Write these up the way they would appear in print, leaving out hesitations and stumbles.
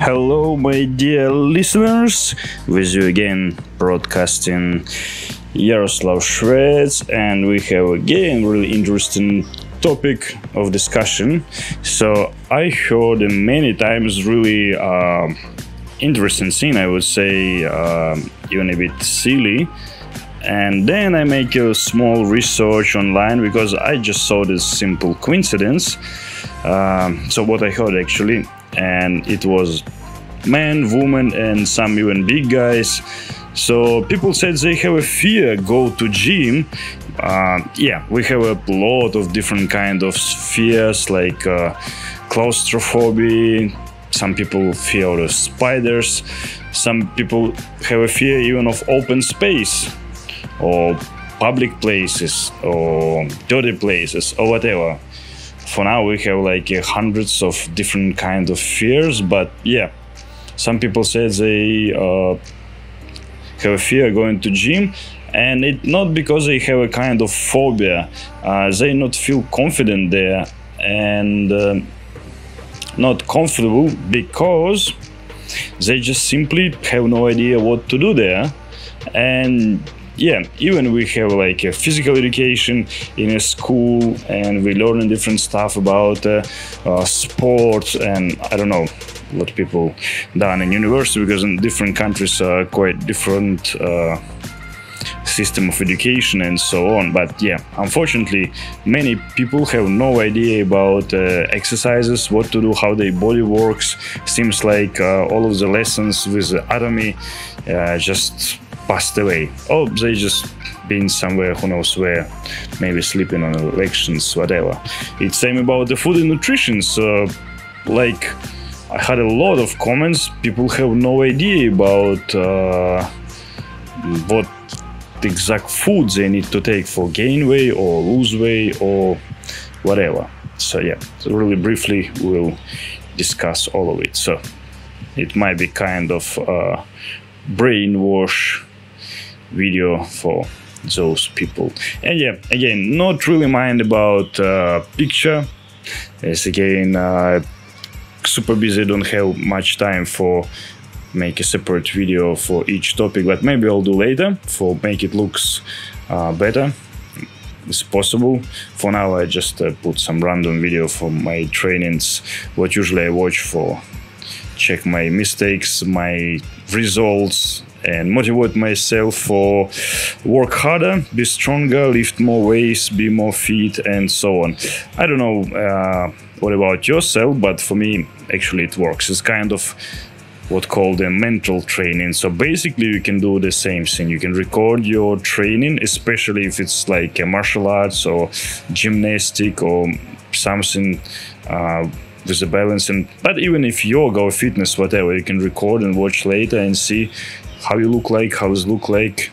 Hello, my dear listeners, with you again, broadcasting Yaroslav Shveds, and we have again really interesting topic of discussion. So I heard many times really interesting thing, I would say, even a bit silly. And then I make a small research online because I just saw this simple coincidence. So what I heard actually, and it was men, women, and some even big guys. So people said they have a fear go to gym. Yeah, we have a lot of different kind of fears like claustrophobia. Some people fear of spiders. Some people have a fear even of open space, or public places, or dirty places, or whatever. For now we have like hundreds of different kind of fears, but yeah, some people say they have a fear going to gym, and it not because they have a kind of phobia. They not feel confident there and not comfortable because they just simply have no idea what to do there. And yeah, even we have like a physical education in a school, and we learn different stuff about sports, and I don't know what people done in university, because in different countries are quite different system of education and so on. But yeah, unfortunately, many people have no idea about exercises, what to do, how their body works. Seems like all of the lessons with the anatomy just passed away, or they just been somewhere, who knows where, maybe sleeping on elections, whatever. It's same about the food and nutrition. So like I had a lot of comments, people have no idea about what exact foods they need to take for gain weight or lose weight or whatever. So yeah, so really briefly we'll discuss all of it. So it might be kind of brainwash video for those people. And yeah, again, not really mind about picture, as again super busy, don't have much time for make a separate video for each topic, but maybe I'll do later for make it looks better. It's possible. For now I just put some random video for my trainings, what usually I watch for check my mistakes, my results, and motivate myself for work harder, be stronger, lift more weights, be more fit, and so on. I don't know what about yourself, but for me actually it works. It's kind of what called a mental training. So basically you can do the same thing. You can record your training, especially if it's like a martial arts or gymnastic or something with the balancing. But even if yoga or fitness, whatever, you can record and watch later and see how you look like, how it look like,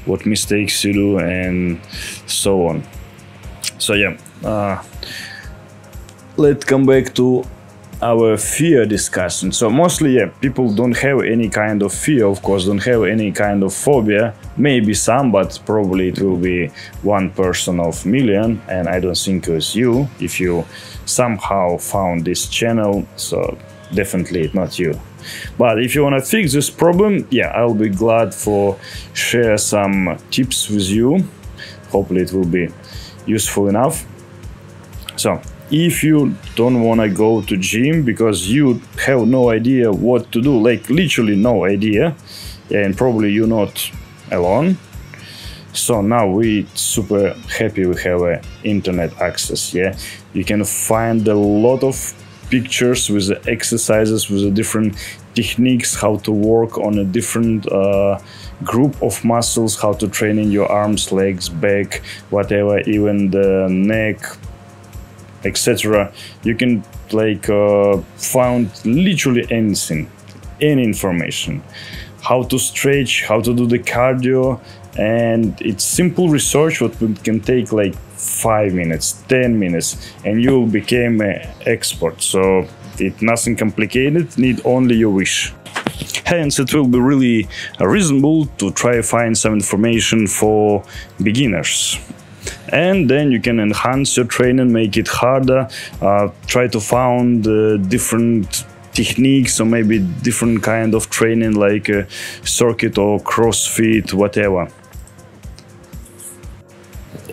what mistakes you do, and so on. So yeah, let's come back to our fear discussion. So mostly, yeah, people don't have any kind of fear, of course, don't have any kind of phobia. Maybe some, but probably it will be one person of million, and I don't think it's you if you somehow found this channel. So definitely it's not you. But if you want to fix this problem, yeah, I'll be glad for share some tips with you. Hopefully it will be useful enough. So if you don't want to go to gym because you have no idea what to do, like literally no idea, and probably you're not alone. So now we super happy we have internet access. Yeah, you can find a lot of pictures with the exercises, with the different techniques, how to work on a different group of muscles, how to train in your arms, legs, back, whatever, even the neck, etc. You can like find literally anything, any information, how to stretch, how to do the cardio, and it's simple research what can take like 5 minutes, 10 minutes, and you became an expert. So it's nothing complicated, need only your wish. Hence it will be really reasonable to try find some information for beginners. And then you can enhance your training, make it harder, try to find different techniques or maybe different kind of training like circuit or CrossFit, whatever.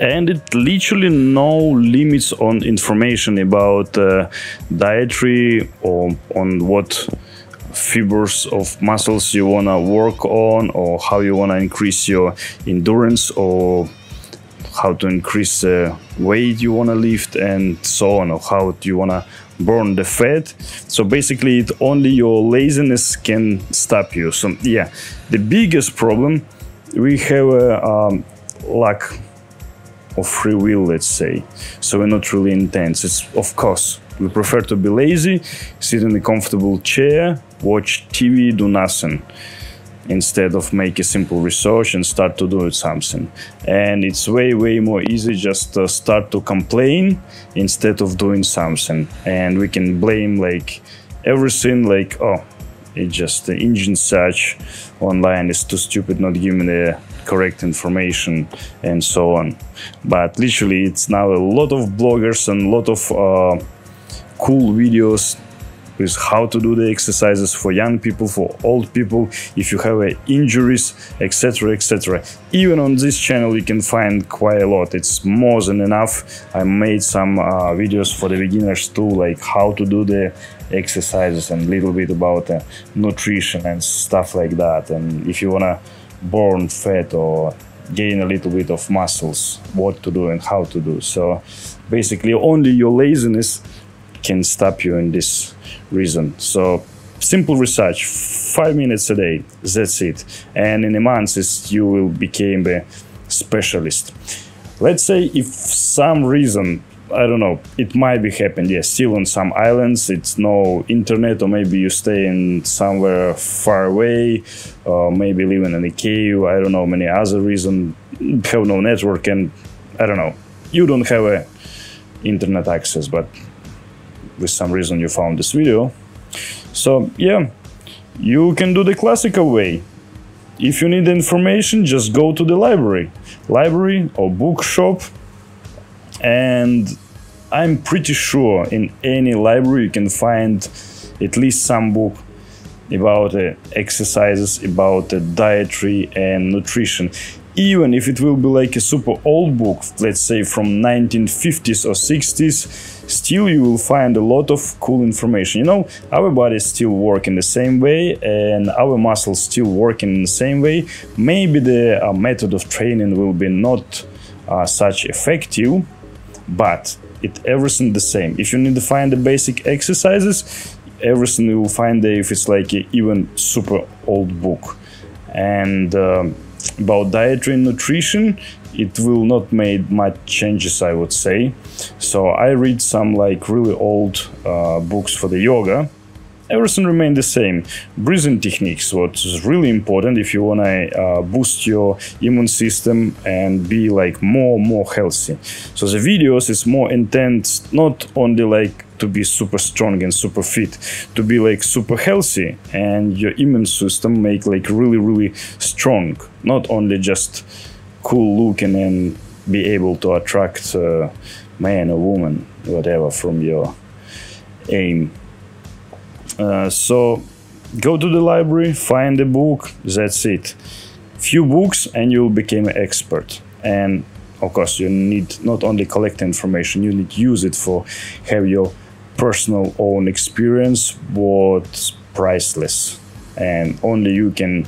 And it literally no limits on information about dietary or on what fibers of muscles you want to work on, or how you want to increase your endurance, or how to increase the weight you want to lift, and so on, or how do you want to burn the fat. So basically it only your laziness can stop you. So yeah, the biggest problem, we have a lack of free will, let's say. So we're not really intense. It's, of course, we prefer to be lazy, sit in a comfortable chair, watch TV, do nothing, instead of make a simple research and start to do something. And it's way more easy just to start to complain instead of doing something. And we can blame like everything, like, oh, it's just the engine search online is too stupid, not giving the correct information, and so on. But literally it's now a lot of bloggers and a lot of cool videos with how to do the exercises for young people, for old people, if you have injuries, etc, etc. Even on this channel you can find quite a lot. It's more than enough. I made some videos for the beginners too, like how to do the exercises and a little bit about nutrition and stuff like that. And if you wanna burn fat or gain a little bit of muscles, what to do and how to do. So basically only your laziness can stop you in this reason. So simple research, 5 minutes a day, that's it. And in a month you will become a specialist. Let's say if some reason, I don't know, it might be happened, yes, still on some islands, it's no internet, or maybe you stay in somewhere far away, or maybe living in a cave, I don't know, many other reasons, have no network, and I don't know, you don't have a internet access, but with some reason you found this video. So yeah, you can do the classical way. If you need information, just go to the library or bookshop, and I'm pretty sure in any library you can find at least some book about exercises, about dietary and nutrition. Even if it will be like a super old book, let's say from 1950s or 60s, still you will find a lot of cool information. You know, our bodies still work in the same way and our muscles still work in the same way. Maybe the method of training will be not such effective, but everything the same. If you need to find the basic exercises, everything you will find there if it's like a even super old book. And about dietary and nutrition, it will not make much changes, I would say. So I read some like really old books for the yoga. Everything remained the same. Breathing techniques, what is really important if you want to boost your immune system and be like more healthy. So the videos is more intense, not only like to be super strong and super fit, to be like super healthy and your immune system make like really strong, not only just cool looking and be able to attract man or woman, whatever, from your aim. So go to the library, find a book, that's it. Few books and you'll become an expert. And of course you need not only collect information, you need to use it for have your personal own experience, what's priceless, and only you can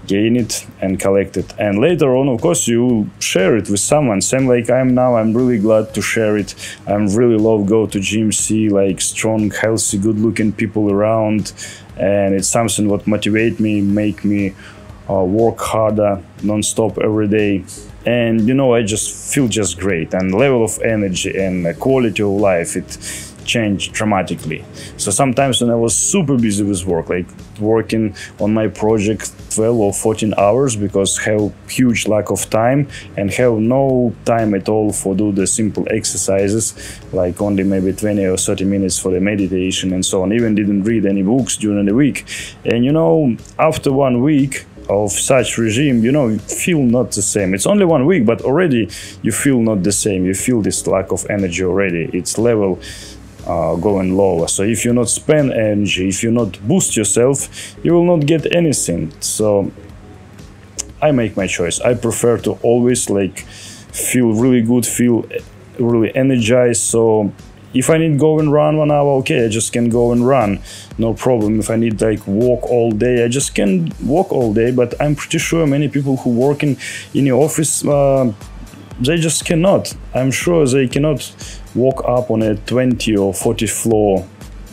gain it and collect it. And later on, of course, you will share it with someone. Same like I'm now, I'm really glad to share it. I'm really love go to gym, see like strong, healthy, good looking people around. And it's something what motivate me, make me work harder, non-stop every day. And you know, I just feel just great, and level of energy and quality of life, it changed dramatically. So sometimes when I was super busy with work, like working on my project 12 or 14 hours because have huge lack of time and have no time at all for do the simple exercises, like only maybe 20 or 30 minutes for the meditation and so on. Even didn't read any books during the week. And you know, after 1 week of such regime, you know, you feel not the same. It's only 1 week, but already you feel not the same. You feel this lack of energy already. It's level going lower. So if you not spend energy, if you not boost yourself, you will not get anything. So I make my choice. I prefer to always like feel really good, feel really energized. So if I need go and run 1 hour, okay, I just can go and run, no problem. If I need like walk all day, I just can walk all day. But I'm pretty sure many people who work in the office, they just cannot. I'm sure they cannot walk up on a 20 or 40 floor,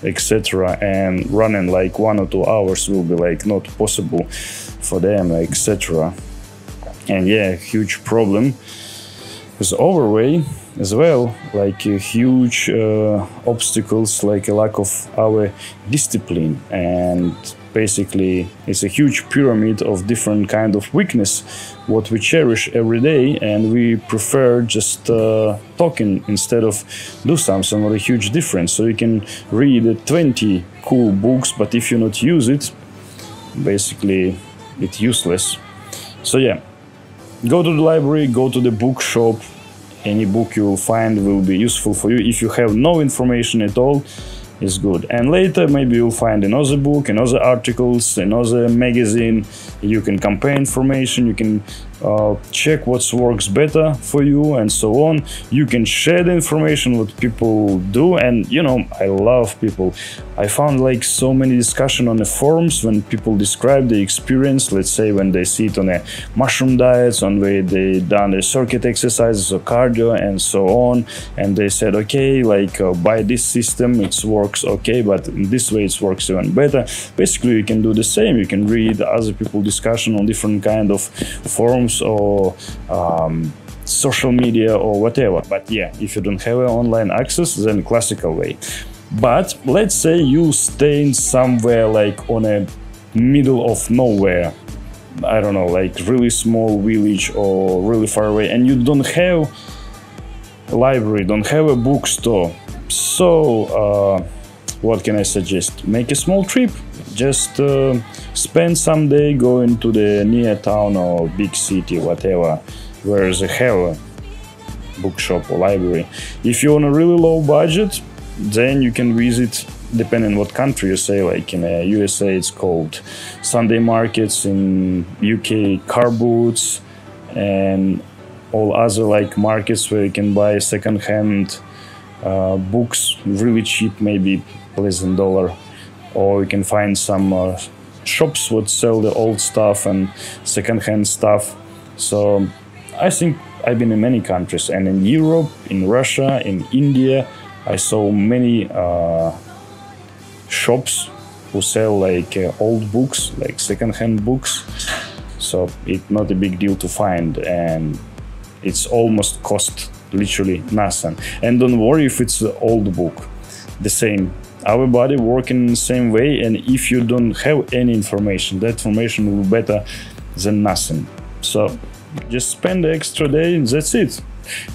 etc. and running like 1 or 2 hours will be like not possible for them, etc. And yeah, huge problem is overweight as well, like huge obstacles, like a lack of our discipline. And basically it's a huge pyramid of different kind of weakness what we cherish every day, and we prefer just talking instead of do something. What a huge difference. So you can read 20 cool books, but if you not use it, basically it's useless. So yeah, go to the library, go to the bookshop. Any book you will find will be useful for you. If you have no information at all, it's good. And later maybe you'll find another book, another articles, another magazine. You can compare information, you can check what works better for you and so on. You can share the information what people do. And you know, I love people. I found like so many discussion on the forums when people describe the experience, let's say when they sit on a mushroom diets, on where they done the circuit exercises or cardio and so on, and they said, okay, like by this system it works okay, but in this way it works even better. Basically you can do the same. You can read other people discussion on different kind of forums or social media or whatever. But yeah, if you don't have an online access, then classical way. But let's say you stay somewhere like on a middle of nowhere, I don't know, like really small village or really far away, and you don't have a library, don't have a bookstore. So what can I suggest? Make a small trip. Just spend some day going to the near town or big city, whatever, where they have a bookshop or library. If you're on a really low budget, then you can visit, depending what country you say, like in USA it's called Sunday markets, in UK car booths, and all other like markets where you can buy second-hand books really cheap, maybe less than $1. Or you can find some shops that sell the old stuff and second-hand stuff. So I think I've been in many countries, and in Europe, in Russia, in India, I saw many shops who sell like old books, like second-hand books. So it's not a big deal to find, and it's almost cost literally nothing. And don't worry if it's an old book, the same. Our body working the same way, and if you don't have any information, that information will be better than nothing. So just spend the extra day and that's it.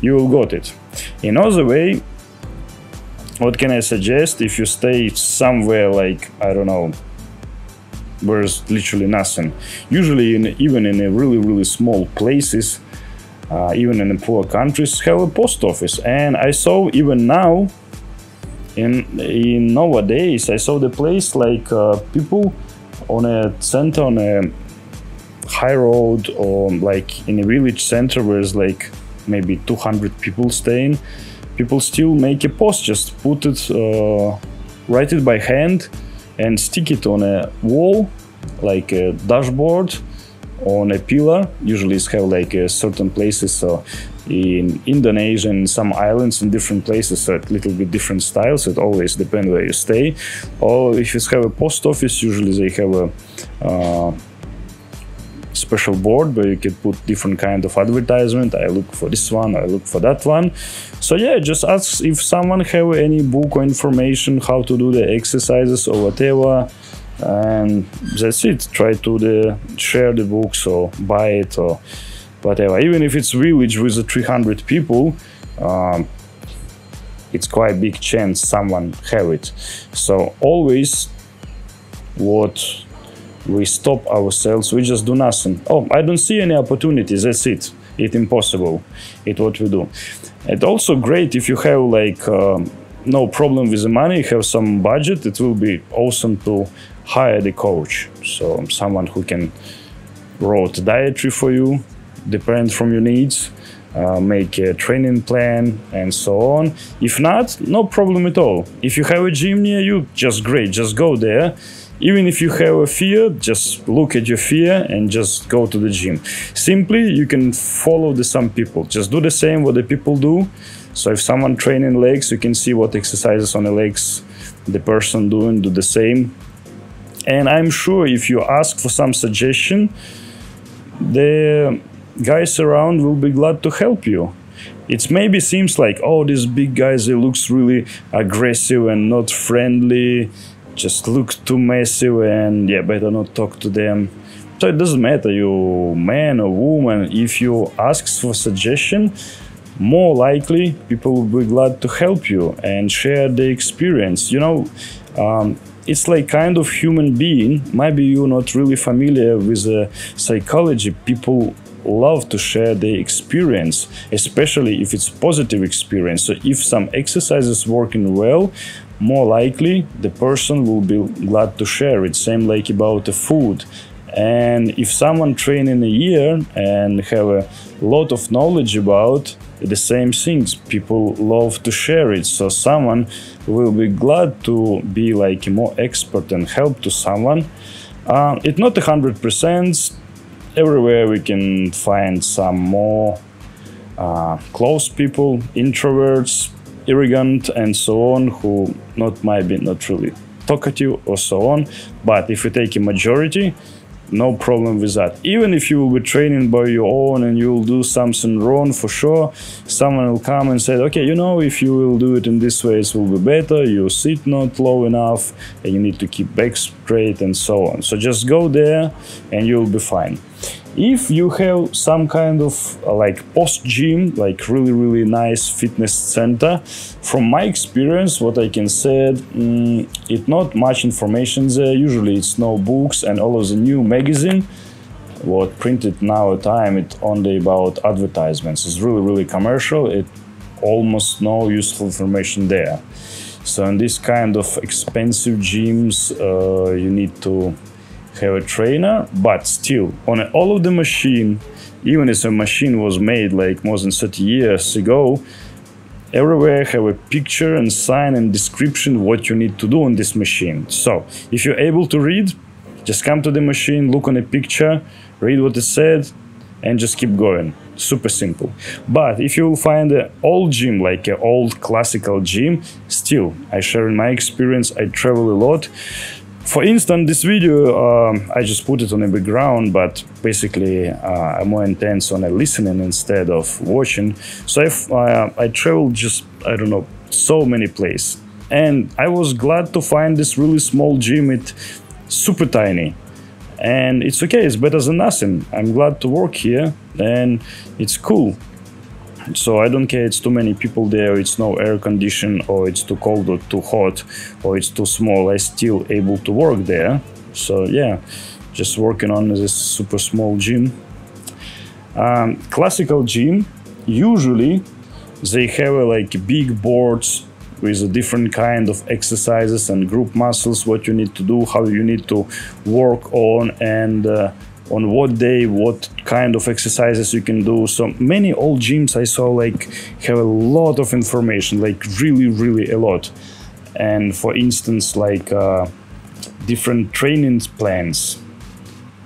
You will got it. Another way, what can I suggest? If you stay somewhere like, I don't know, where's literally nothing, usually even in a really small places, even in the poor countries, have a post office. And I saw even now, in nowadays, I saw the place like people on a center, on a high road, or like in a village center where there's like maybe 200 people staying. People still make a post, just put it, write it by hand and stick it on a wall, like a dashboard, on a pillar. Usually it's have like certain places, so in Indonesia and some islands in different places are a little bit different styles. It always depends where you stay. Or if you have a post office, usually they have a special board where you can put different kind of advertisement. I look for this one, I look for that one. So yeah, just ask if someone have any book or information how to do the exercises or whatever, and that's it. Try to share the books or buy it or whatever. Even if it's village with 300 people, it's quite a big chance someone have it. So always what we stop ourselves, we just do nothing. Oh, I don't see any opportunities, that's it. It's impossible. It's what we do. It's also great if you have like no problem with the money, have some budget, it will be awesome to hire the coach. So someone who can write dietary for you, depend from your needs, make a training plan and so on. If not, no problem at all. If you have a gym near you, just great, just go there. Even if you have a fear, just look at your fear and just go to the gym. Simply, you can follow some people. Just do the same what the people do. So if someone training legs, you can see what exercises on the legs the person doing, do the same. And I'm sure if you ask for some suggestion, the guys around will be glad to help you. It maybe seems like, oh, these big guys, they looks really aggressive and not friendly, just looks too massive, and yeah, better not talk to them. So it doesn't matter, you man or woman, if you ask for suggestion, more likely people will be glad to help you and share the experience. You know, it's like kind of human being. Maybe you're not really familiar with psychology. People love to share their experience, especially if it's positive experience. So if some exercise is working well, more likely the person will be glad to share it. Same like about the food. And if someone train in a year and have a lot of knowledge about the same things, people love to share it. So someone will be glad to be like a more expert and help to someone. It's not 100%. Everywhere we can find some more close people, introverts, arrogant and so on, who might be not really talkative or so on. But if you take a majority, no problem with that. Even if you will be training by your own and you will do something wrong, for sure someone will come and say, okay, you know, if you will do it in this way, it will be better, you sit not low enough and you need to keep back straight and so on. So just go there and you'll be fine. If you have some kind of like post gym, like really nice fitness center, from my experience, what I can say, it's not much information there. Usually it's no books and all of the new magazine what printed now at time, it's only about advertisements. It's really commercial. It almost no useful information there. So in this kind of expensive gyms, you need to have a trainer, but still on all of the machine, even if a machine was made like more than 30 years ago, everywhere have a picture and sign and description what you need to do on this machine. So if you're able to read, just come to the machine, look on a picture, read what it said, and just keep going. Super simple. But if you will find an old gym, like an old classical gym, still, I share in my experience, I travel a lot. For instance, this video, I just put it on the background, but basically I'm more intense on listening instead of watching. So I traveled just, I don't know, so many places. And I was glad to find this really small gym. It's super tiny. And it's okay, it's better than nothing. I'm glad to work here and it's cool. So I don't care it's too many people there, it's no air condition, or it's too cold or too hot, or it's too small. I still able to work there. So yeah, just working on this super small gym. Classical gym, usually they have like big boards with a different kind of exercises and group muscles, what you need to do, how you need to work on, and on what day, what kind of exercises you can do. So many old gyms I saw like have a lot of information, like really a lot. And for instance, like different training plans,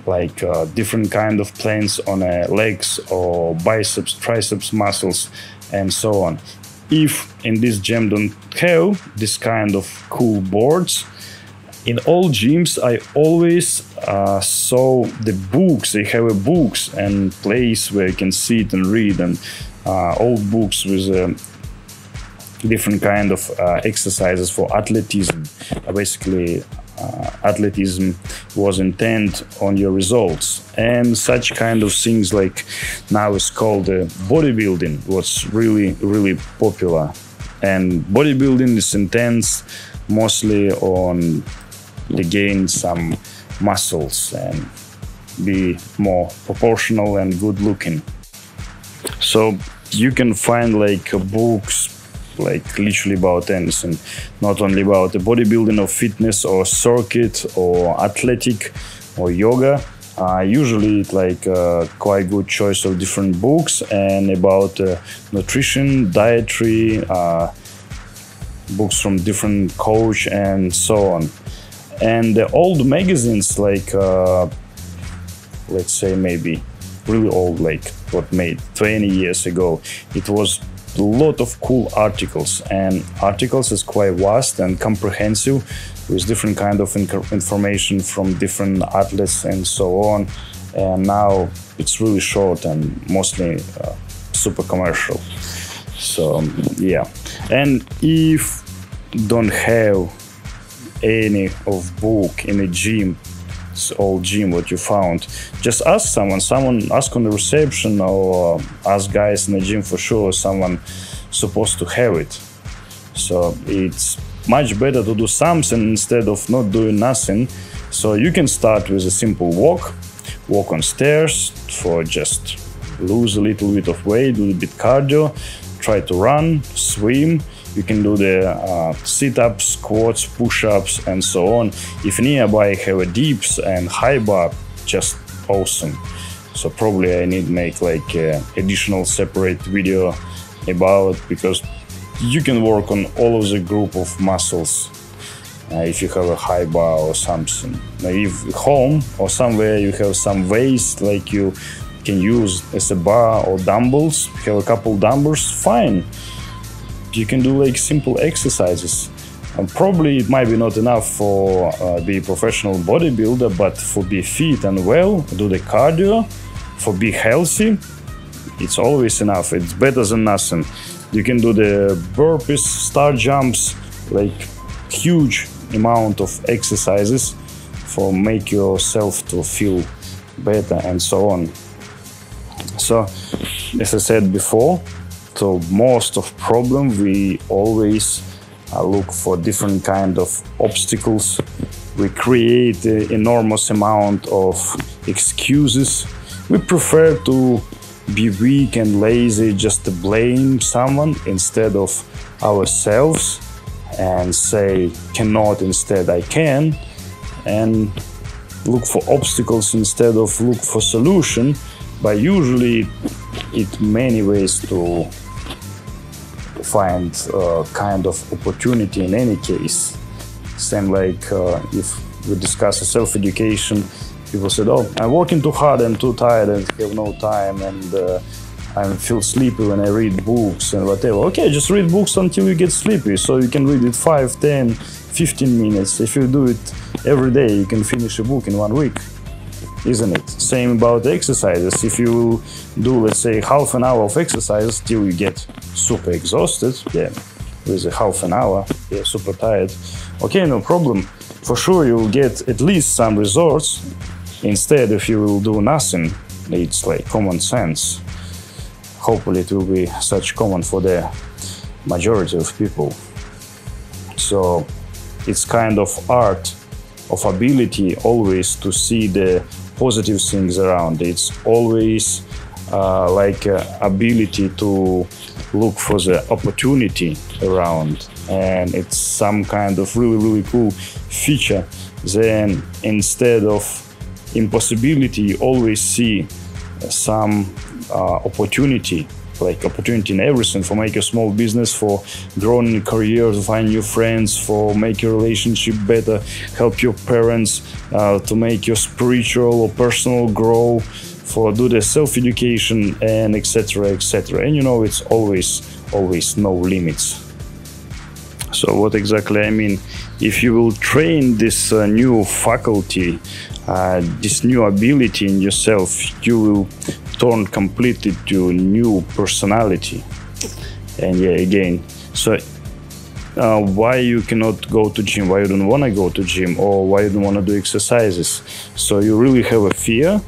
like different kind of plans on legs or biceps, triceps muscles, and so on. If in this gym don't have this kind of cool boards, in all gyms I always saw the books. They have a books and place where you can sit and read, and old books with different kind of exercises for athleticism. Basically, athleticism was intent on your results, and such kind of things like now it's called bodybuilding, what's really popular. And bodybuilding is intense mostly on to gain some muscles and be more proportional and good looking. So you can find like books like literally about anything, not only about the bodybuilding or fitness or circuit or athletic or yoga. Usually it's like a quite good choice of different books and about nutrition, dietary, books from different coach and so on. And the old magazines, like let's say maybe really old, like what made 20 years ago, it was a lot of cool articles, and articles is quite vast and comprehensive with different kind of information from different outlets and so on. And now it's really short and mostly super commercial. So yeah, and if don't have any of book in a gym, old gym what you found, just ask someone ask on the reception, or ask guys in the gym for sure, someone supposed to have it. So it's much better to do something instead of not doing nothing. So you can start with a simple walk on stairs for just lose a little bit of weight, a little bit cardio, try to run, swim. You can do the sit-ups, squats, push-ups, and so on. If nearby have a dips and high bar, just awesome. So probably I need make like additional separate video about, because you can work on all of the group of muscles if you have a high bar or something. If home or somewhere you have some weights like you can use as a bar or dumbbells, have a couple dumbbells, fine. You can do like simple exercises. And probably it might be not enough for be a professional bodybuilder, but for be fit and well, do the cardio, for be healthy, it's always enough. It's better than nothing. You can do the burpees, star jumps, like huge amount of exercises for make yourself to feel better and so on. So, as I said before, so most of problem we always look for different kind of obstacles. We create an enormous amount of excuses. We prefer to be weak and lazy just to blame someone instead of ourselves and say cannot, instead I can, and look for obstacles instead of look for solution. But usually it many ways to find kind of opportunity in any case. Same like if we discuss self-education, people said, oh, I'm working too hard, I'm too tired and have no time, and I feel sleepy when I read books and whatever. Okay, just read books until you get sleepy, so you can read it 5, 10, 15 minutes. If you do it every day, you can finish a book in 1 week, isn't it? Same about exercises. If you do, let's say, half an hour of exercise till you get super exhausted, yeah, with a half an hour, yeah, super tired, okay, no problem. For sure you will get at least some results. Instead, if you will do nothing, it's like common sense. Hopefully it will be such common for the majority of people. So it's kind of art of ability always to see the positive things around. It's always like ability to look for the opportunity around, and it's some kind of really cool feature. Then instead of impossibility, you always see some opportunity, like opportunity in everything, for make a small business, for growing in career, to find new friends, for make your relationship better, help your parents, to make your spiritual or personal grow, for do the self-education, and etc, etc. And you know, it's always no limits. So what exactly I mean, if you will train this new faculty, this new ability in yourself, you will turn completely to new personality. And yeah, again, so why you cannot go to gym, why you don't want to go to gym, or why you don't want to do exercises? So you really have a fear,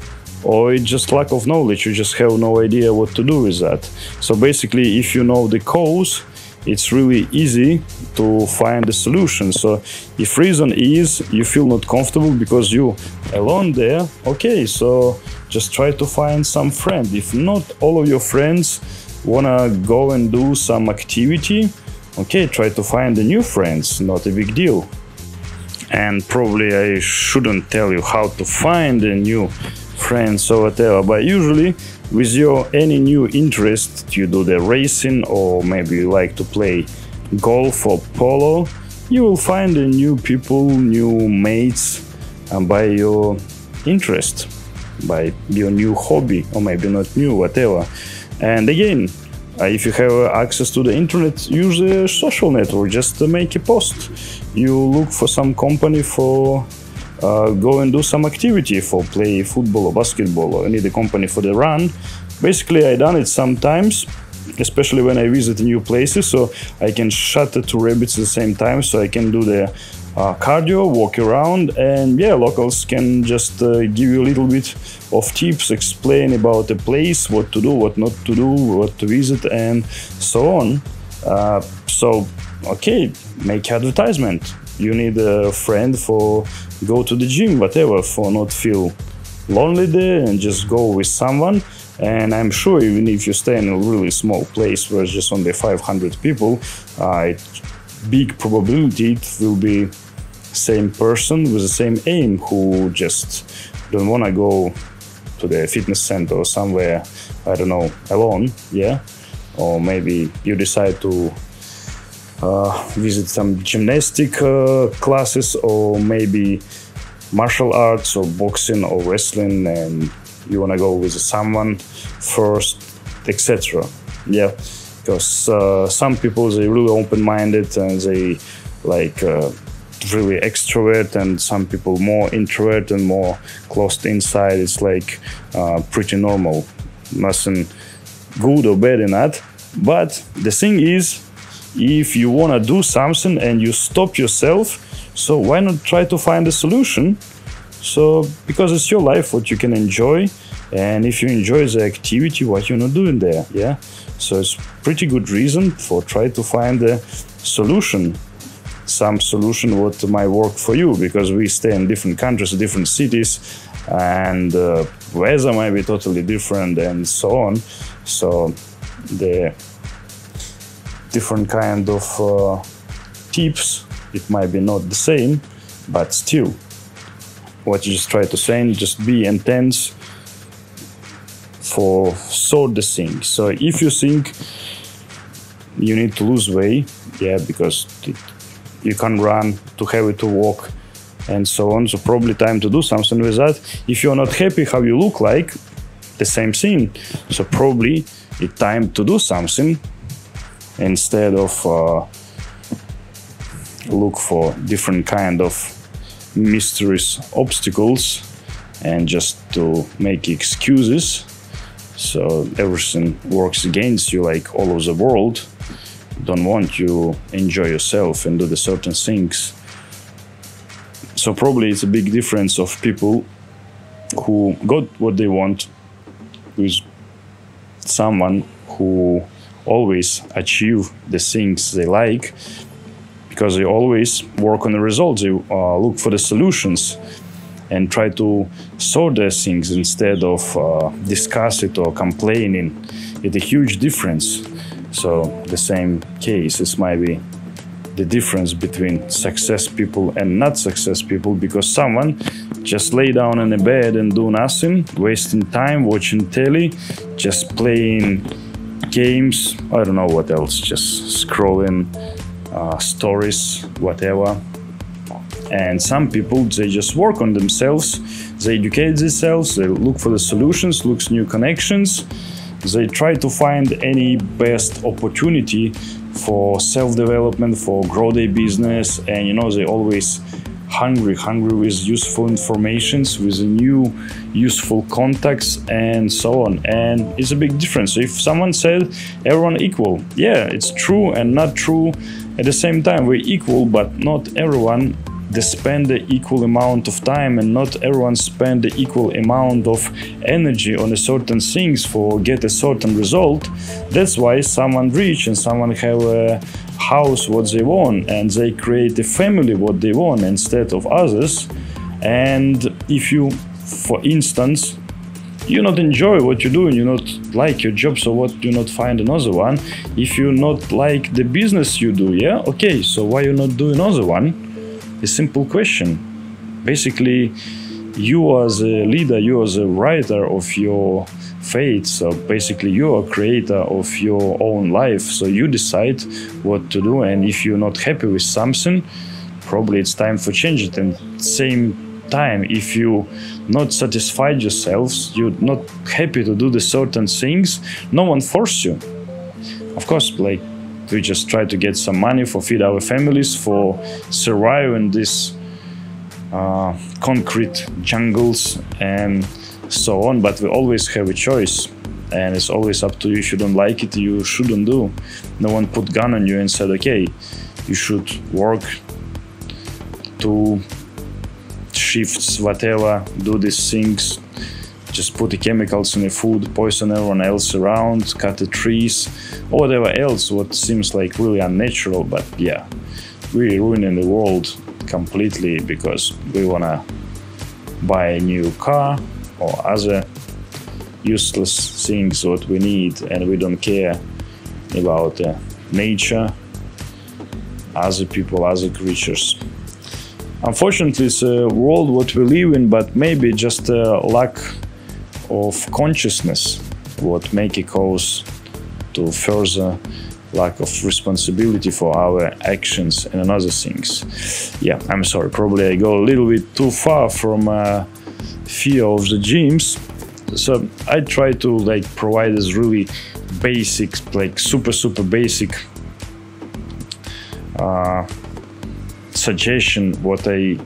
or it's just lack of knowledge, you just have no idea what to do with that. So basically, if you know the cause, it's really easy to find the solution. So if reason is you feel not comfortable because you alone there, okay, so just try to find some friend. If not all of your friends wanna go and do some activity, okay, try to find the new friends, not a big deal. And probably I shouldn't tell you how to find a new friends or whatever, but usually with your any new interest, you do the racing, or maybe you like to play golf or polo, you will find a new people, new mates, by your interest, by your new hobby, or maybe not new, whatever. And again, if you have access to the internet, use a social network, just make a post. You look for some company for go and do some activity, for play football or basketball, or need a company for the run. Basically, I done it sometimes, especially when I visit new places, so I can shut the two rabbits at the same time, so I can do the cardio, walk around, and yeah, locals can just give you a little bit of tips, explain about the place, what to do, what not to do, what to visit, and so on. So, okay, make advertisement. You need a friend for go to the gym, whatever, for not feel lonely there, and just go with someone. And I'm sure even if you stay in a really small place where it's just only 500 people, big probability it will be same person with the same aim who just don't want to go to the fitness center or somewhere, I don't know, alone, yeah? Or maybe you decide to visit some gymnastic classes, or maybe martial arts or boxing or wrestling, and you want to go with someone first, etc. Yeah, because some people, they really open-minded and they like really extrovert, and some people more introvert and more closed inside. It's like pretty normal, nothing good or bad in that. But the thing is, if you want to do something and you stop yourself, so why not try to find a solution? So, because it's your life, what you can enjoy, and if you enjoy the activity, what you're not doing there, yeah? So it's pretty good reason for try to find a solution, some solution what might work for you, because we stay in different countries, different cities, and weather might be totally different and so on. So the different kind of tips, it might be not the same, but still, what you just try to say, just be intense for sort the thing. So if you think you need to lose weight, yeah, because you can't run, too heavy to walk, and so on, so probably time to do something with that. If you're not happy how you look like, the same thing, so probably it's time to do something instead of look for different kind of mysterious obstacles and just to make excuses. So everything works against you, like all of the world don't want you enjoy yourself and do the certain things. So probably it's a big difference of people who got what they want with someone who always achieve the things they like, because they always work on the results. They look for the solutions and try to sort their things instead of discuss it or complaining. It's a huge difference. So the same case, this might be the difference between success people and not success people, because someone just lay down in a bed and do nothing, wasting time, watching telly, just playing games, I don't know what else, just scrolling stories, whatever. And some people, they just work on themselves, they educate themselves, they look for the solutions, look new connections, they try to find any best opportunity for self-development, for grow their business, and you know, they always hungry with useful informations, with new useful contacts and so on. And it's a big difference. So if someone said everyone equal, yeah, it's true and not true at the same time. We're equal, but not everyone they spend the equal amount of time, and not everyone spend the equal amount of energy on a certain things for get a certain result. That's why someone rich and someone have a house what they want, and they create a family what they want instead of others. And if you, for instance, you not enjoy what you're doing, you not like your job, so what you not find another one? If you not like the business you do, yeah, okay, so why you not do another one? A simple question. Basically, you as a leader, you as a writer of your fate, so basically you are creator of your own life, so you decide what to do, and if you're not happy with something, probably it's time for change it. And same time, if you not satisfied yourselves, you're not happy to do the certain things, no one force you. Of course, like, we just try to get some money for feed our families, for survive in this concrete jungles and so on, but we always have a choice, and it's always up to you. If you don't like it, you shouldn't do. No one put gun on you and said, okay, you should work 2 shifts, whatever, do these things, just put the chemicals in the food, poison everyone else around, cut the trees, or whatever else, what seems like really unnatural. But yeah, we're ruining the world completely because we wanna buy a new car or other useless things what we need, and we don't care about nature, other people, other creatures. Unfortunately, it's a world what we live in, but maybe just a lack of consciousness what make it cause to further lack of responsibility for our actions and other things. Yeah, I'm sorry, probably I go a little bit too far from fear of the gyms. So I try to like provide this really basic, like super basic suggestion what I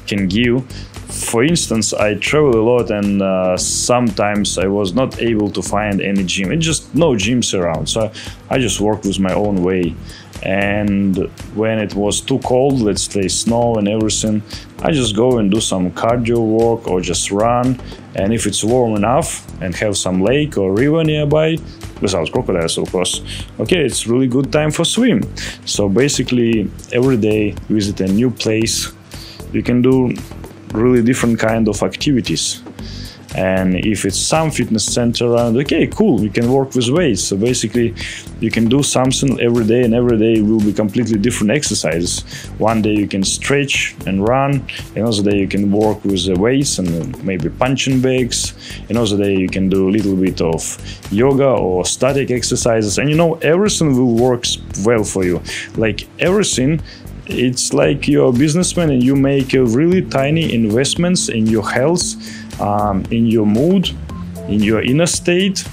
can give. For instance, I travel a lot, and sometimes I was not able to find any gym. It's just no gyms around, so I just work with my own way. And when it was too cold, let's say snow and everything, I just go and do some cardio work or just run. And if it's warm enough and have some lake or river nearby, without crocodiles of course, okay, it's really good time for swim. So basically every day visit a new place, you can do really different kind of activities. And if it's some fitness center around, okay, cool, you can work with weights. So basically you can do something every day, and every day will be completely different exercises. One day you can stretch and run, another day you can work with the weights and maybe punching bags, another day you can do a little bit of yoga or static exercises, and you know, everything will work well for you. Like everything, it's like you're a businessman and you make a really tiny investments in your health, in your mood, in your inner state.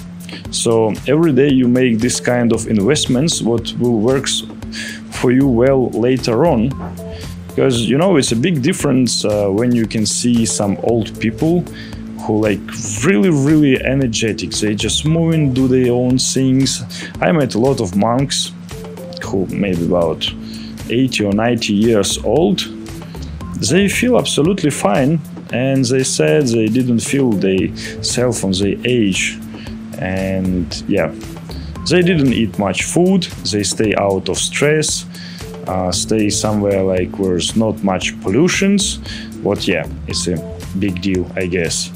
So every day you make this kind of investments what will work for you well later on. Because you know, it's a big difference when you can see some old people who like really energetic, they just moving, do their own things. I met a lot of monks who maybe about 80 or 90 years old. They feel absolutely fine, and they said they didn't feel themselves on their age. And yeah, they didn't eat much food, they stay out of stress, stay somewhere like where there's not much pollutions. But yeah, it's a big deal, I guess.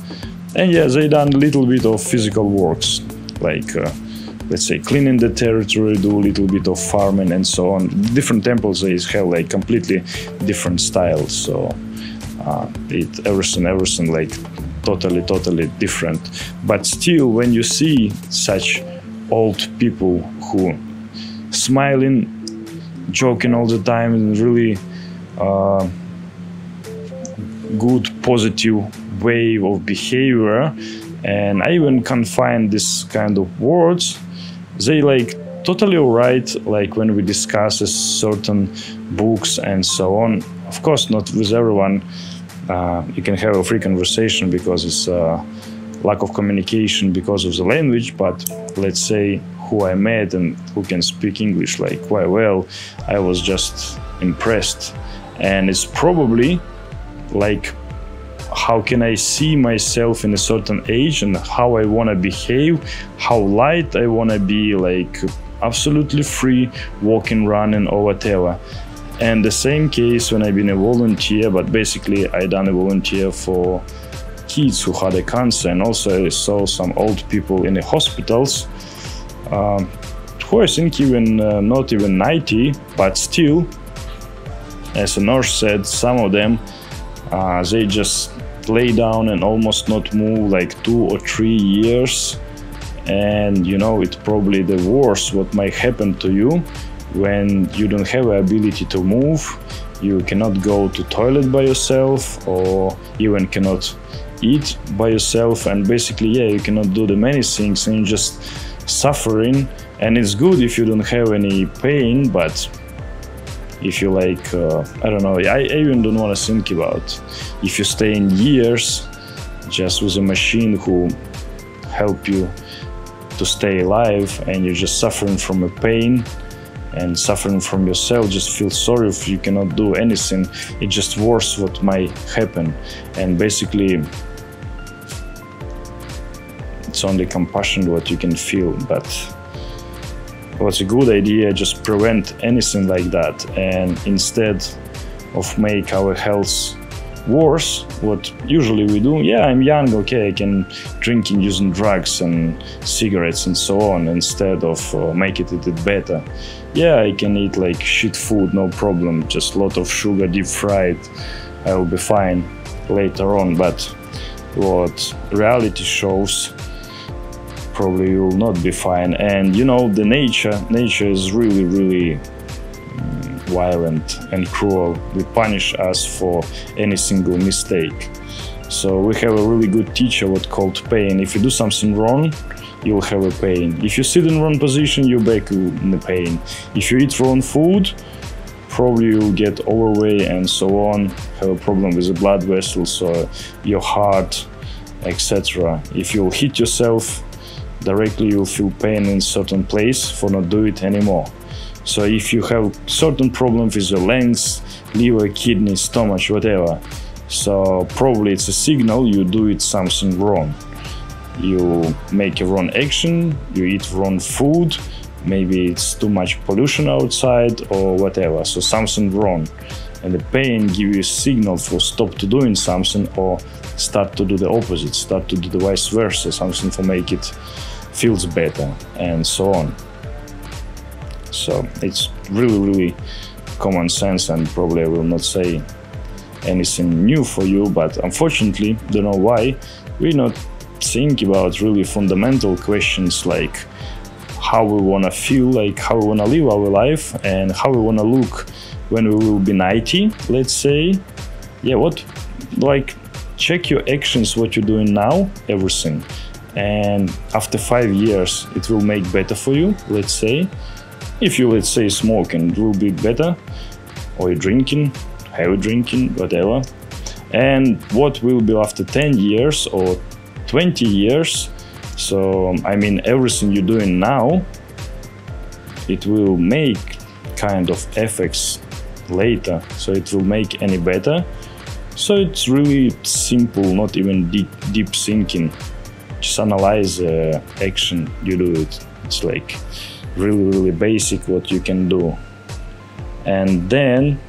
And yeah, they done a little bit of physical works, like let's say cleaning the territory, do a little bit of farming and so on. Different temples, they have like completely different styles, so everything like totally different. But still, when you see such old people who smiling, joking all the time, and really good positive way of behavior, and I even can find this kind of words, they like totally alright, like when we discuss certain books and so on. Of course, not with everyone. You can have a free conversation because it's lack of communication because of the language, but let's say who I met and who can speak English like quite well, I was just impressed. And it's probably like, how can I see myself in a certain age and how I want to behave, how light I want to be, like absolutely free, walking, running or whatever. And the same case when I've been a volunteer, but basically I done a volunteer for kids who had a cancer, and also I saw some old people in the hospitals who I think even not even 90, but still, as a nurse said, some of them they just lay down and almost not move like 2 or 3 years. And you know, it's probably the worst what might happen to you when you don't have the ability to move. You cannot go to toilet by yourself, or even cannot eat by yourself, and basically, yeah, you cannot do the many things, and you're just suffering. And it's good if you don't have any pain, but if you like, I don't know, I even don't want to think about if you stay in years just with a machine who help you to stay alive, and you're just suffering from a pain and suffering from yourself, just feel sorry if you cannot do anything. It's just worse what might happen. And basically it's only compassion what you can feel. But what's a good idea, just prevent anything like that, and instead of make our health worse, what usually we do, yeah, I'm young, okay, I can drink and using drugs and cigarettes and so on, instead of make it better. Yeah, I can eat like shit food, no problem, just a lot of sugar, deep fried, I will be fine later on. But what reality shows, probably you will not be fine. And you know, the nature is really violent and cruel. We punish us for any single mistake. So we have a really good teacher what called pain. If you do something wrong, you'll have a pain. If you sit in wrong position, you're back in the pain. If you eat wrong food, probably you'll get overweight and so on, have a problem with the blood vessels or your heart, etc. If you'll hit yourself directly, you'll feel pain in certain place for not do it anymore. So if you have certain problems with your lungs, liver, kidney, stomach, whatever, so probably it's a signal you do it something wrong. You make a wrong action, you eat wrong food, maybe it's too much pollution outside or whatever, so something wrong. And the pain gives you a signal for stop to doing something or start to do the opposite, start to do the vice versa, something for make it feels better and so on. So it's really common sense, and probably I will not say anything new for you, but unfortunately, don't know why, we not think about really fundamental questions like how we want to feel, like how we want to live our life, and how we want to look when we will be 90, let's say. Yeah, what, like, check your actions, what you're doing now, everything, and after 5 years it will make better for you, let's say. If you, let's say, smoking, it will be better, or you're drinking, heavy drinking, whatever. And what will be after 10 years or 20 years? So, I mean, everything you're doing now, it will make kind of effects later, so it will make any better. So it's really simple, not even deep thinking. Just analyze the action you do it. It's like really basic what you can do. And then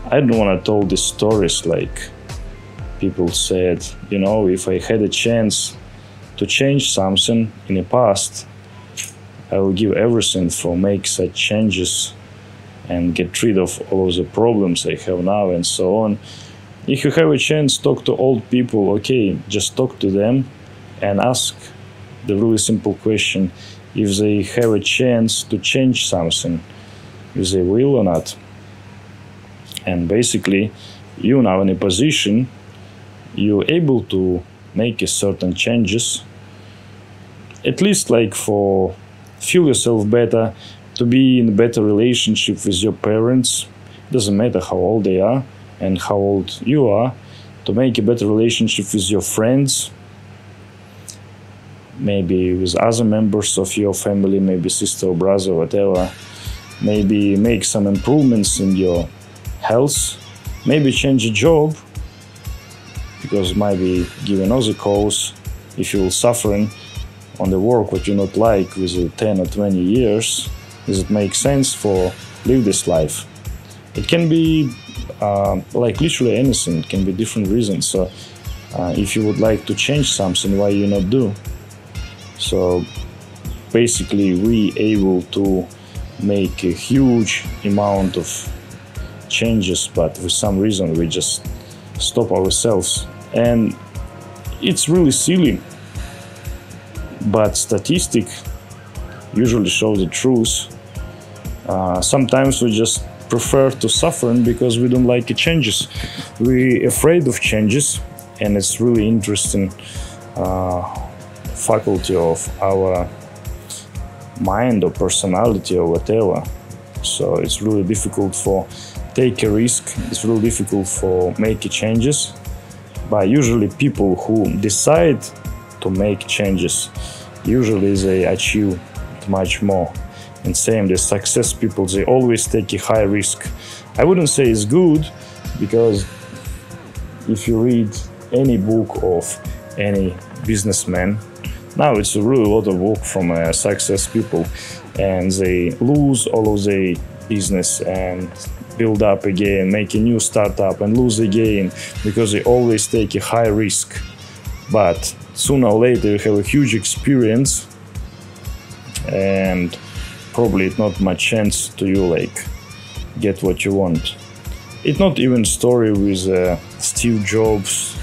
I don't want to tell these stories like people said, you know, if I had a chance to change something in the past, I will give everything for make such changes and get rid of all of the problems I have now and so on. If you have a chance, talk to old people, okay, just talk to them and ask the really simple question, if they have a chance to change something, if they will or not. And basically, you now in a position, you're able to make a certain changes, at least like for feel yourself better, to be in a better relationship with your parents, doesn't matter how old they are and how old you are, to make a better relationship with your friends, maybe with other members of your family, maybe sister or brother, whatever, maybe make some improvements in your health, maybe change a job, because might be give another cause if you're suffering on the work what you not like with 10 or 20 years. Does it make sense for live this life? It can be like literally anything, it can be different reasons. So If you would like to change something, why you not do? So basically we able to make a huge amount of changes, but for some reason we just stop ourselves, and it's really silly, but statistics usually show the truth. Sometimes we just prefer to suffer because we don't like the changes. We're afraid of changes, and it's really interesting faculty of our mind or personality or whatever. So it's really difficult for take a risk. It's really difficult for make changes. But usually people who decide to make changes, usually they achieve much more. And same, the success people, they always take a high risk. I wouldn't say it's good, because if you read any book of any businessman, now it's a really lot of work from success people, and they lose all of their business and build up again, make a new startup and lose again, because they always take a high risk. But sooner or later you have a huge experience, and probably it's not much chance to you like get what you want. It's not even story with Steve Jobs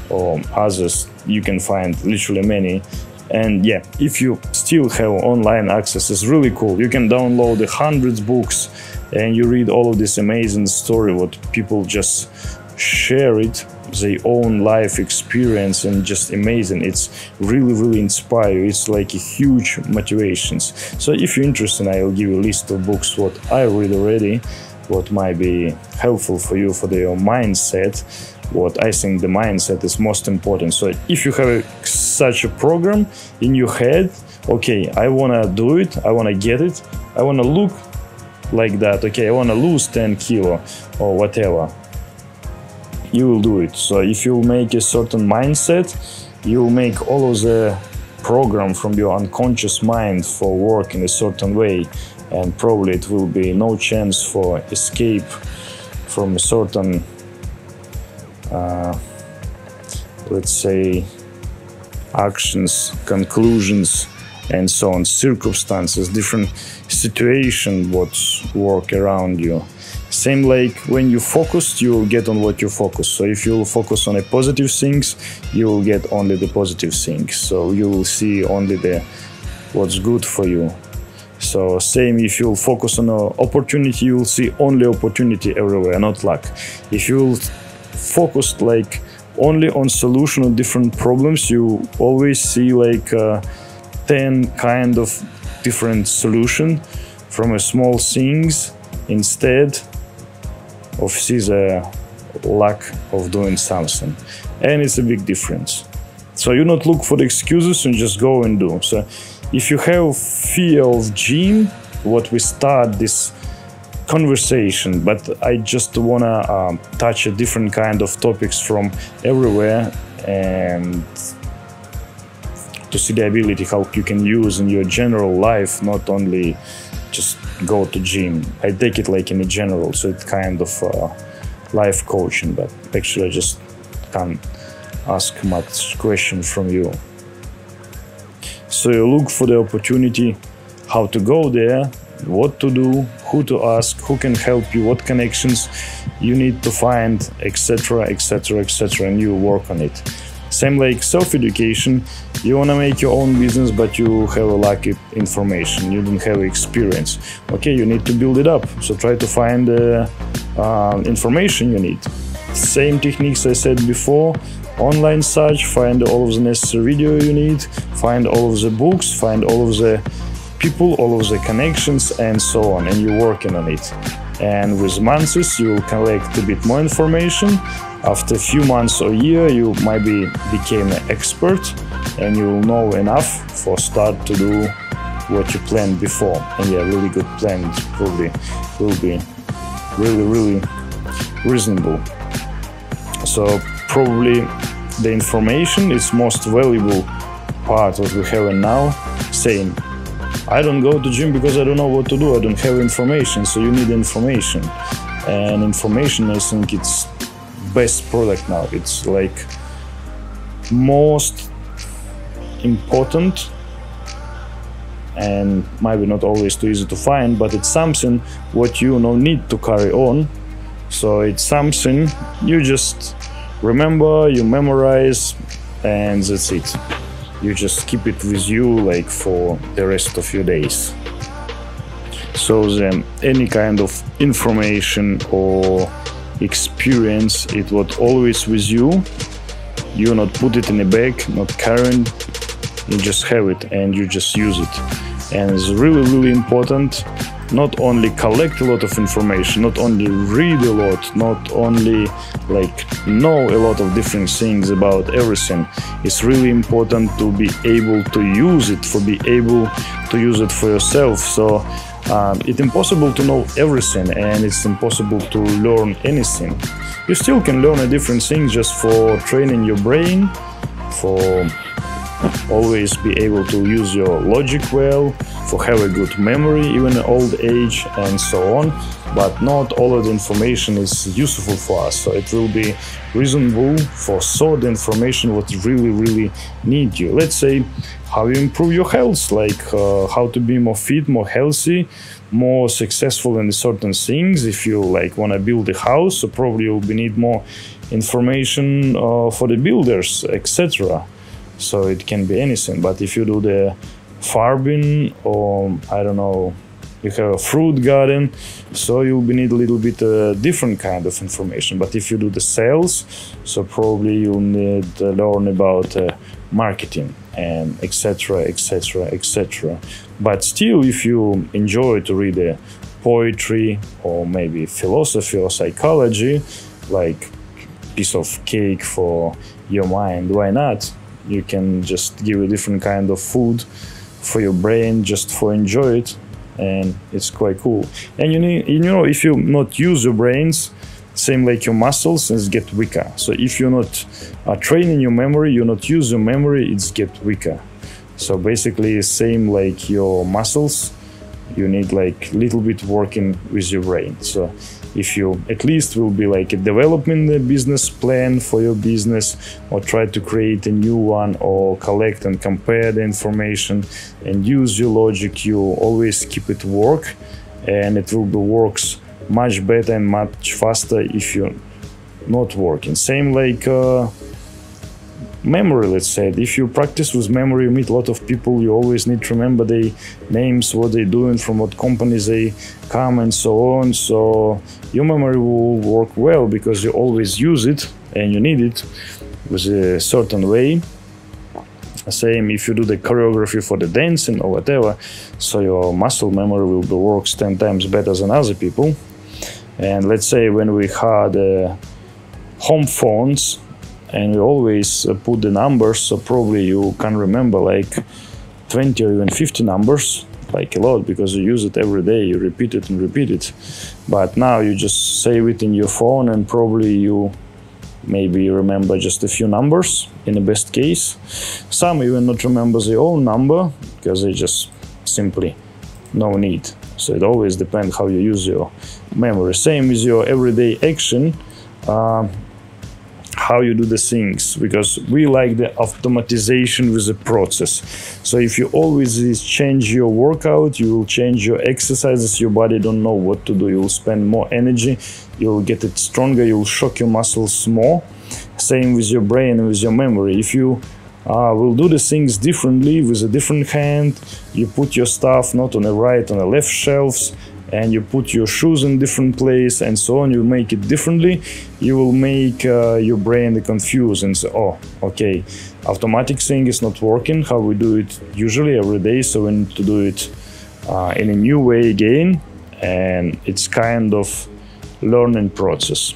or others. You can find literally many. And yeah, if you still have online access, it's really cool. You can download the hundreds books and you read all of this amazing story, what people just share it, their own life experience, and just amazing. It's really inspire. It's like a huge motivations. So if you're interested, I'll give you a list of books what I read already, what might be helpful for you for your mindset, what I think the mindset is most important. So if you have such a program in your head, okay, I want to do it, I want to get it, I want to look like that, okay, I want to lose 10 kilo or whatever, you will do it. So if you make a certain mindset, you will make all of the program from your unconscious mind for work in a certain way, and probably it will be no chance for escape from a certain let's say actions, conclusions, and so on, circumstances, different situation what's work around you. Same like when you focus, you will get on what you focus. So if you focus on the positive things, you will get only the positive things. So you will see only the what's good for you. So same, if you focus on an opportunity, you will see only opportunity everywhere, not luck. If you focus like only on solution of different problems, you always see like 10 kind of different solution from a small things, instead of see the lack of doing something. And it's a big difference. So you not look for the excuses and just go and do. So if you have fear of gym, what we start this conversation, but I just wanna touch a different kind of topics from everywhere, and to see the ability how you can use in your general life, not only just go to gym. I take it like in a general, so it's kind of life coaching, but actually I just can't ask much question from you. So you look for the opportunity, how to go there, what to do, who to ask, who can help you, what connections you need to find, etc, etc, etc, and you work on it. Same like self-education, you want to make your own business, but you have a lack of information, you don't have experience. Okay, you need to build it up, so try to find the information you need. Same techniques I said before, online search, find all of the necessary video you need, find all of the books, find all of the people, all of the connections, and so on, and you're working on it. And with months you will collect a bit more information. After a few months or year, you might became an expert, and you will know enough for start to do what you planned before. And yeah, really good plan probably will be really reasonable. So probably the information is most valuable part what we have now. Same, I don't go to gym because I don't know what to do, I don't have information, so you need information. And information, I think it's best product now. It's like most important, and maybe not always too easy to find, but it's something what you need to carry on. So it's something you just remember, you memorize, and that's it. You just keep it with you like for the rest of your days. So then any kind of information or experience, it was always with you. You not put it in a bag, not carrying, you just have it and you just use it. And it's really important not only collect a lot of information, not only read a lot, not only like know a lot of different things about everything. It's really important to be able to use it, for yourself. So it's impossible to know everything, and it's impossible to learn anything. You still can learn a different things just for training your brain, for always be able to use your logic well, for have a good memory even in old age, and so on. But not all of the information is useful for us, so it will be reasonable for sort the information what really need you. Let's say how you improve your health, like how to be more fit, more healthy, more successful in certain things. If you like want to build a house, so probably you'll need more information for the builders, etc. So it can be anything. But if you do the farming, or I don't know, you have a fruit garden, so you'll need a little bit different kind of information. But if you do the sales, so probably you'll need to learn about marketing and etc. But still, if you enjoy to read poetry or maybe philosophy or psychology, like piece of cake for your mind, why not? You can just give a different kind of food for your brain just for enjoy it, and it's quite cool. And if you not use your brains, same like your muscles, it's get weaker. So if you're not training your memory, you not use your memory, it's get weaker. So basically same like your muscles, you need like little bit working with your brain. So if you at least will be like developing the business plan for your business, or try to create a new one, or collect and compare the information and use your logic, you always keep it work, and it will be works much better and much faster if you're not working. Same like memory, let's say. If you practice with memory, you meet a lot of people, you always need to remember their names, what they're doing, from what companies they come, and so on. So your memory will work well because you always use it and you need it with a certain way. Same if you do the choreography for the dancing or whatever, so your muscle memory will be works 10 times better than other people. And let's say when we had home phones, and we always put the numbers, so probably you can remember like 20 or even 50 numbers, like a lot, because you use it every day, you repeat it and repeat it. But now you just save it in your phone, and probably you maybe remember just a few numbers in the best case. Some even not remember their own number because they just simply no need. So it always depends how you use your memory. Same with your everyday action, how you do the things, because we like the automatization with the process. So if you always change your workout, you will change your exercises, your body don't know what to do, you will spend more energy, you'll get it stronger, you'll shock your muscles more. Same with your brain and with your memory. If you will do the things differently with a different hand, you put your stuff not on the right, on the left shelves, and you put your shoes in different place and so on, you make it differently, you will make your brain confused and say, oh, okay, automatic thing is not working, how we do it usually every day, so we need to do it in a new way again, and it's kind of learning process.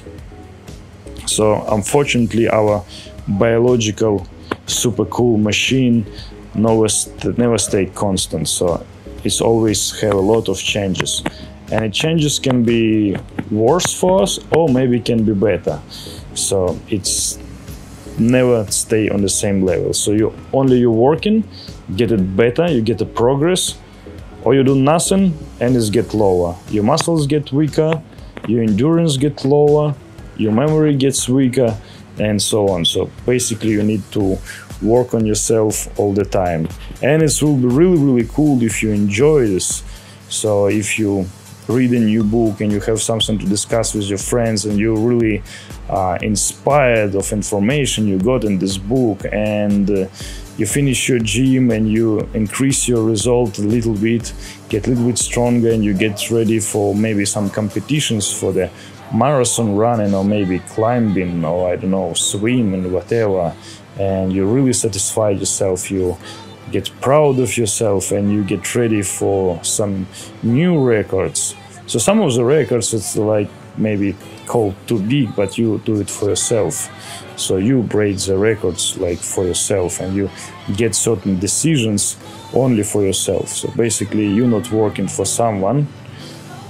So unfortunately our biological super cool machine never stay constant, so it's always have a lot of changes, and the changes can be worse for us or maybe can be better. So it's never stay on the same level. So you're working, get it better, you get a progress, or you do nothing and it get lower. Your muscles get weaker, your endurance get lower, your memory gets weaker, and so on. So basically you need to work on yourself all the time, and it will be really cool if you enjoy this. So if you read a new book and you have something to discuss with your friends and you're really inspired of information you got in this book, and you finish your gym and you increase your result a little bit, get a little bit stronger, and you get ready for maybe some competitions for the marathon running or maybe climbing or I don't know, swimming, whatever, and you really satisfy yourself, you get proud of yourself, and you get ready for some new records. So some of the records, it's like maybe called too big, but you do it for yourself. So you break the records like for yourself, and you get certain decisions only for yourself. So basically you're not working for someone.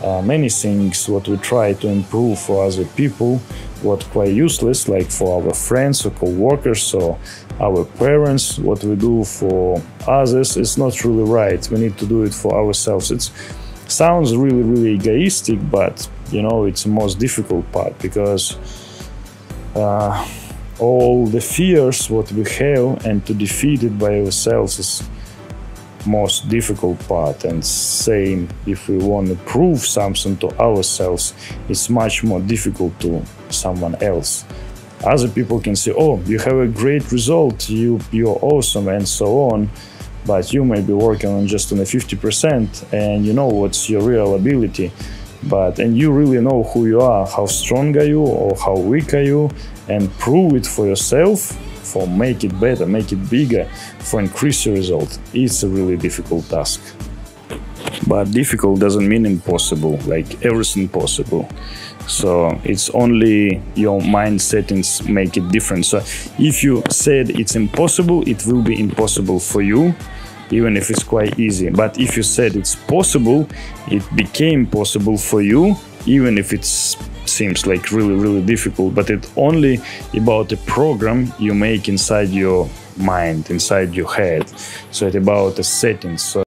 Many things what we try to improve for other people, what quite useless, like for our friends or co-workers or our parents, what we do for others, it's not really right. We need to do it for ourselves. It sounds really egoistic, but you know, it's the most difficult part, because all the fears what we have, and to defeat it by ourselves is most difficult part. And same, if we want to prove something to ourselves, it's much more difficult to someone else. Other people can say, oh, you have a great result, you're awesome, and so on, but you may be working on just on a 50%, and you know what's your real ability, and you really know who you are, how strong are you or how weak are you, and prove it for yourself, for make it better, make it bigger, for increase your result. It's a really difficult task. But difficult doesn't mean impossible, like everything possible. So it's only your mind settings make it different. So if you said it's impossible, it will be impossible for you, even if it's quite easy. But if you said it's possible, it became possible for you, even if it seems like really difficult. But it's only about a program you make inside your mind, inside your head. So it's about the settings. So